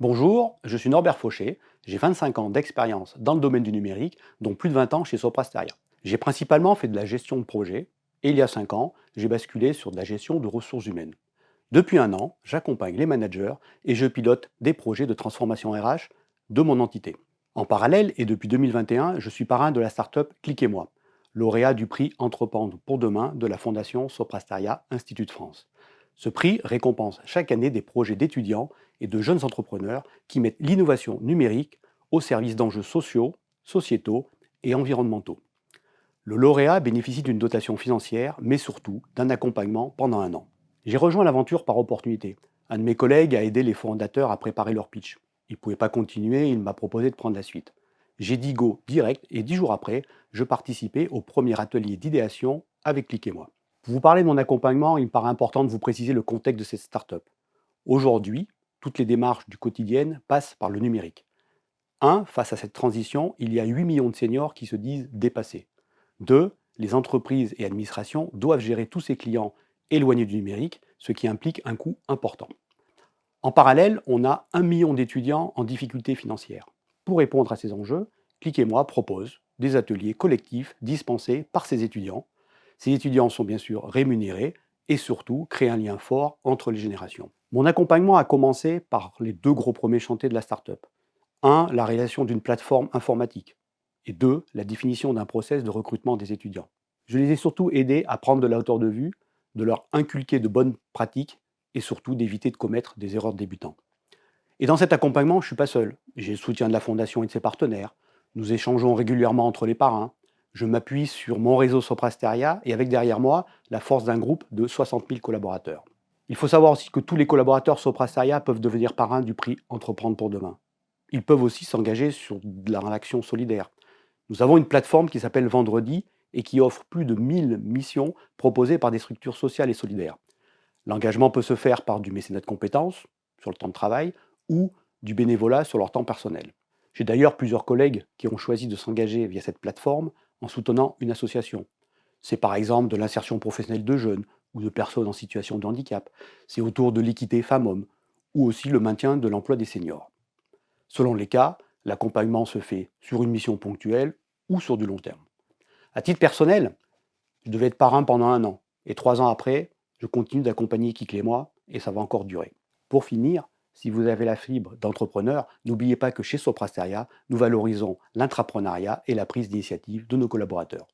Bonjour, je suis Norbert Fauché, j'ai 25 ans d'expérience dans le domaine du numérique, dont plus de 20 ans chez Soprasteria. J'ai principalement fait de la gestion de projet et il y a 5 ans, j'ai basculé sur de la gestion de ressources humaines. Depuis un an, j'accompagne les managers et je pilote des projets de transformation RH de mon entité. En parallèle, et depuis 2021, je suis parrain de la start-up Cliquez-moi, lauréat du prix Entreprendre pour demain de la Fondation Soprasteria Institut de France. Ce prix récompense chaque année des projets d'étudiants et de jeunes entrepreneurs qui mettent l'innovation numérique au service d'enjeux sociaux, sociétaux et environnementaux. Le lauréat bénéficie d'une dotation financière, mais surtout d'un accompagnement pendant un an. J'ai rejoint l'aventure par opportunité. Un de mes collègues a aidé les fondateurs à préparer leur pitch. Il ne pouvait pas continuer, il m'a proposé de prendre la suite. J'ai dit go direct et 10 jours après, je participais au premier atelier d'idéation avec Cliquez-moi. Pour vous parler de mon accompagnement, il me paraît important de vous préciser le contexte de cette start-up. Aujourd'hui, toutes les démarches du quotidien passent par le numérique. Face à cette transition, il y a 8 millions de seniors qui se disent dépassés. 2, les entreprises et administrations doivent gérer tous ces clients éloignés du numérique, ce qui implique un coût important. En parallèle, on a 1 million d'étudiants en difficulté financière. Pour répondre à ces enjeux, Cliquez-moi propose des ateliers collectifs dispensés par ces étudiants. Ces étudiants sont bien sûr rémunérés et surtout créent un lien fort entre les générations. Mon accompagnement a commencé par les deux gros premiers chantiers de la start-up. 1, la réalisation d'une plateforme informatique. Et 2, la définition d'un process de recrutement des étudiants. Je les ai surtout aidés à prendre de la hauteur de vue, de leur inculquer de bonnes pratiques et surtout d'éviter de commettre des erreurs de débutants. Et dans cet accompagnement, je ne suis pas seul. J'ai le soutien de la Fondation et de ses partenaires. Nous échangeons régulièrement entre les parrains. Je m'appuie sur mon réseau Soprasteria et avec derrière moi la force d'un groupe de 60 000 collaborateurs. Il faut savoir aussi que tous les collaborateurs Soprasteria peuvent devenir parrains du prix Entreprendre pour demain. Ils peuvent aussi s'engager sur de l'action solidaire. Nous avons une plateforme qui s'appelle Vendredi et qui offre plus de 1000 missions proposées par des structures sociales et solidaires. L'engagement peut se faire par du mécénat de compétences, sur le temps de travail, ou du bénévolat sur leur temps personnel. J'ai d'ailleurs plusieurs collègues qui ont choisi de s'engager via cette plateforme en soutenant une association. C'est par exemple de l'insertion professionnelle de jeunes ou de personnes en situation de handicap. C'est autour de l'équité femmes-hommes ou aussi le maintien de l'emploi des seniors. Selon les cas, l'accompagnement se fait sur une mission ponctuelle ou sur du long terme. À titre personnel, je devais être parrain pendant un an. Et 3 ans après, je continue d'accompagner Kik et moi et ça va encore durer. Pour finir, si vous avez la fibre d'entrepreneur, n'oubliez pas que chez Soprasteria, nous valorisons l'intrapreneuriat et la prise d'initiative de nos collaborateurs.